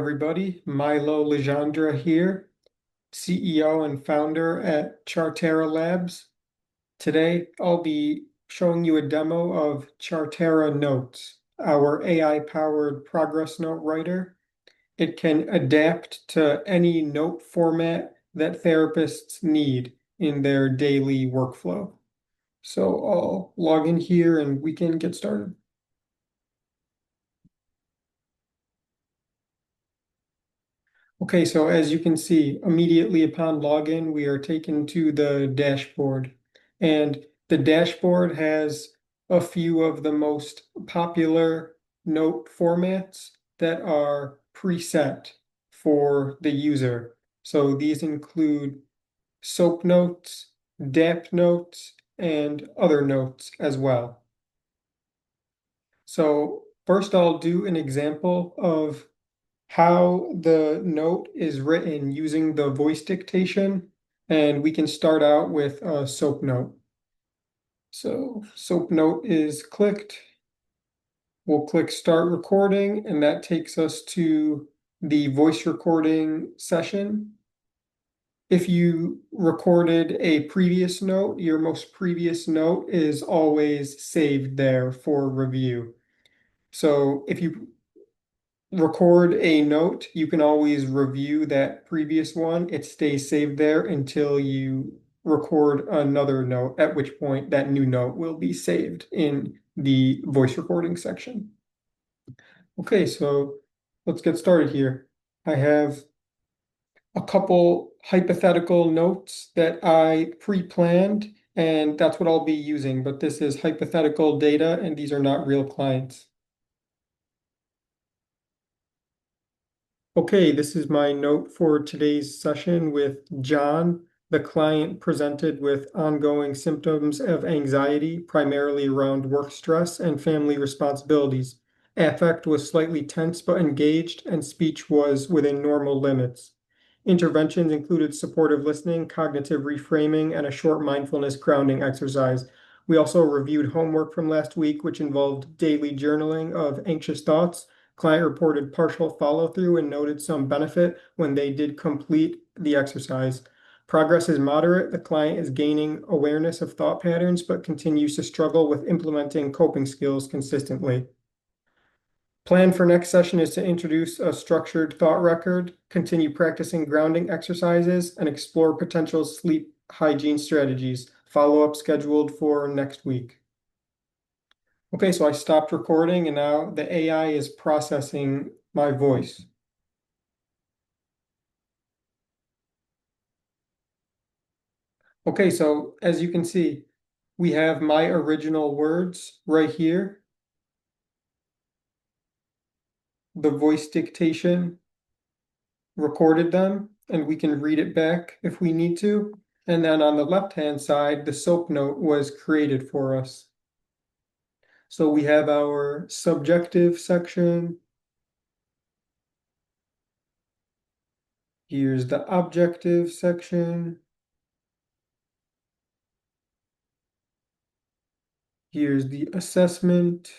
everybody. Milo Legendre here, CEO and founder at Chartara Labs. Today, I'll be showing you a demo of Chartara Notes, our AI-powered progress note writer. It can adapt to any note format that therapists need in their daily workflow. So I'll log in here and we can get started. Okay, so as you can see, immediately upon login, we are taken to the dashboard. And the dashboard has a few of the most popular note formats that are preset for the user. So these include SOAP notes, DAP notes, and other notes as well. So first I'll do an example of how the note is written using the voice dictation, and we can start out with a SOAP note. So SOAP note is clicked. We'll click start recording, and that takes us to the voice recording session. If you recorded a previous note, your most previous note is always saved there for review. So if you record a note, you can always review that previous one. It stays saved there until you record another note, at which point that new note will be saved in the voice recording section. Okay, so let's get started here. I have a couple hypothetical notes that I pre-planned, and that's what I'll be using, but this is hypothetical data, and these are not real clients. Okay, this is my note for today's session with John. The client presented with ongoing symptoms of anxiety, primarily around work stress and family responsibilities. Affect was slightly tense but engaged, and speech was within normal limits. Interventions included supportive listening, cognitive reframing, and a short mindfulness grounding exercise. We also reviewed homework from last week, which involved daily journaling of anxious thoughts. Client reported partial follow-through and noted some benefit when they did complete the exercise. Progress is moderate. The client is gaining awareness of thought patterns, but continues to struggle with implementing coping skills consistently. Plan for next session is to introduce a structured thought record, continue practicing grounding exercises, and explore potential sleep hygiene strategies. Follow-up scheduled for next week. Okay, so I stopped recording and now the AI is processing my voice. Okay, so as you can see, we have my original words right here. The voice dictation recorded them, and we can read it back if we need to. And then on the left-hand side, the SOAP note was created for us. So we have our subjective section. Here's the objective section. Here's the assessment.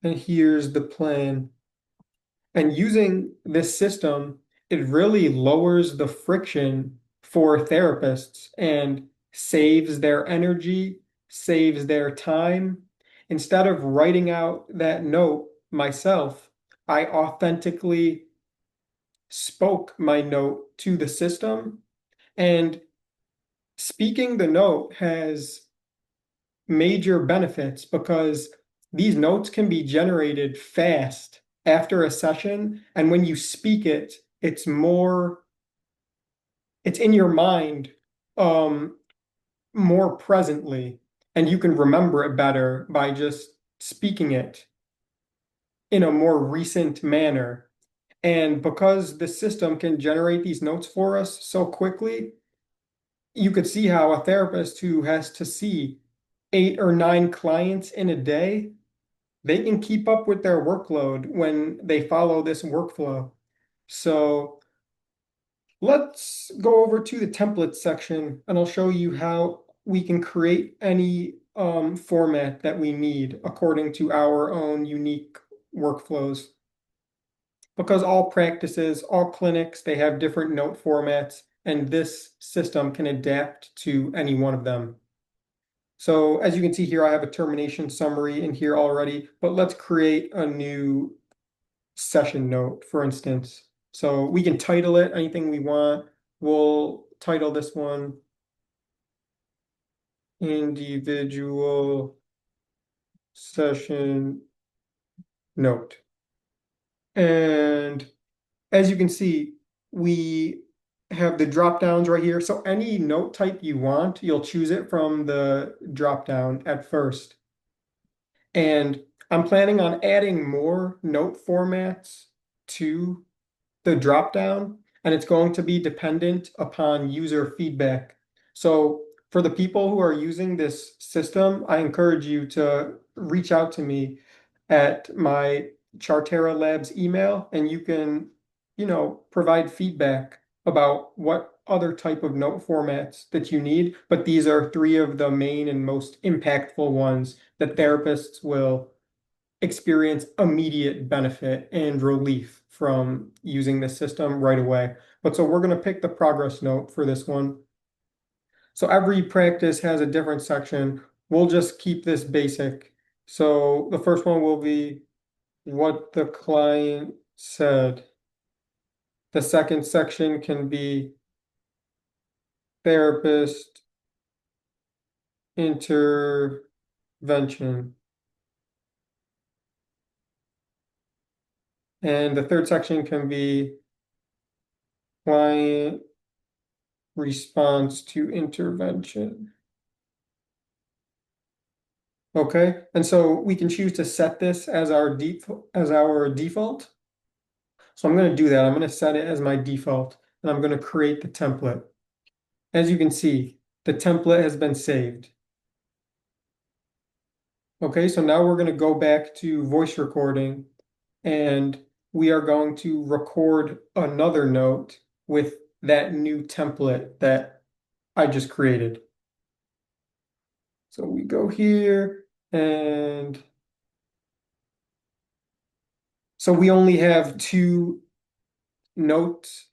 And here's the plan. And using this system, it really lowers the friction for therapists and saves their energy, saves their time. Instead of writing out that note myself, I authentically spoke my note to the system. And speaking the note has major benefits because these notes can be generated fast after a session, and when you speak it, it's in your mind more presently, and you can remember it better by just speaking it in a more recent manner. And because the system can generate these notes for us so quickly, you could see how a therapist who has to see 8 or 9 clients in a day, they can keep up with their workload when they follow this workflow. So let's go over to the templates section and I'll show you how we can create any format that we need according to our own unique workflows. Because all practices, all clinics, they have different note formats, and this system can adapt to any one of them. So as you can see here, I have a termination summary in here already, but let's create a new session note, for instance. So we can title it anything we want. We'll title this one individual session note. And as you can see, we have the drop downs right here. So any note type you want, you'll choose it from the drop down at first. And I'm planning on adding more note formats to the drop down, and it's going to be dependent upon user feedback. So for the people who are using this system, I encourage you to reach out to me at my Chartara Labs email, and you can, provide feedback about what other type of note formats that you need. But these are three of the main and most impactful ones that therapists will experience immediate benefit and relief from using the system right away. But so we're going to pick the progress note for this one. So every practice has a different section. We'll just keep this basic. So the first one will be what the client said. The second section can be therapist intervention. And the third section can be client response to intervention. Okay, and so we can choose to set this as our default. So I'm going to do that. I'm going to set it as my default, and I'm going to create the template. As you can see, the template has been saved. Okay, so now we're going to go back to voice recording, and we are going to record another note with that new template that I just created. So we go here, and so we only have two notes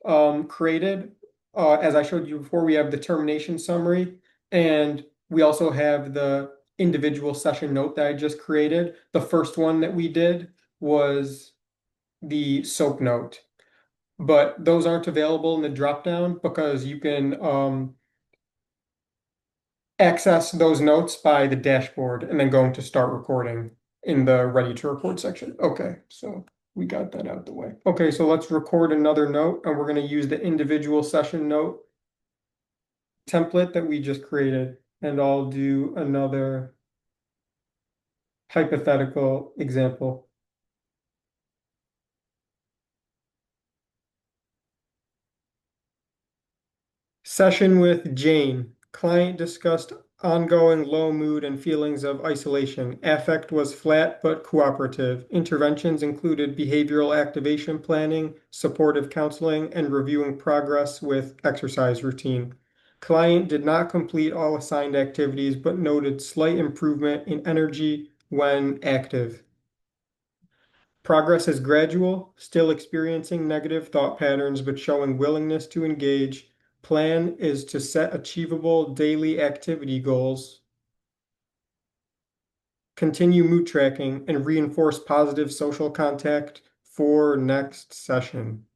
created. As I showed you before, we have the termination summary, and we also have the individual session note that I just created. The first one that we did was the SOAP note, but those aren't available in the dropdown because you can access those notes by the dashboard and then going to start recording in the ready to record section. Okay, so we got that out of the way. Okay, so let's record another note, and we're going to use the individual session note template that we just created, and I'll do another hypothetical example. Session with Jane. Client discussed ongoing low mood and feelings of isolation. Affect was flat but cooperative. Interventions included behavioral activation planning, supportive counseling, and reviewing progress with exercise routine. Client did not complete all assigned activities but noted slight improvement in energy when active. Progress is gradual, still experiencing negative thought patterns but showing willingness to engage. Plan is to set achievable daily activity goals, continue mood tracking, and reinforce positive social contact for next session.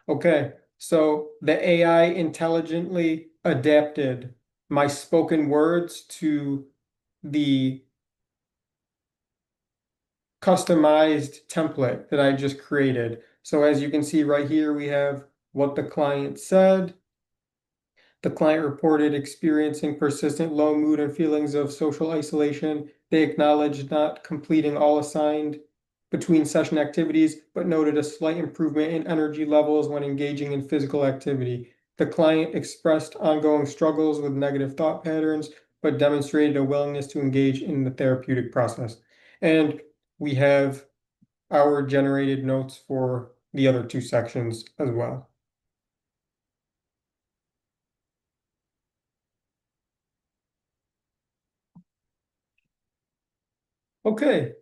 Okay, so the AI intelligently adapted my spoken words to the customized template that I just created. So as you can see right here, we have what the client said. The client reported experiencing persistent low mood and feelings of social isolation. They acknowledged not completing all assigned between session activities, but noted a slight improvement in energy levels when engaging in physical activity. The client expressed ongoing struggles with negative thought patterns, but demonstrated a willingness to engage in the therapeutic process. And we have our generated notes for the other two sections as well. Okay,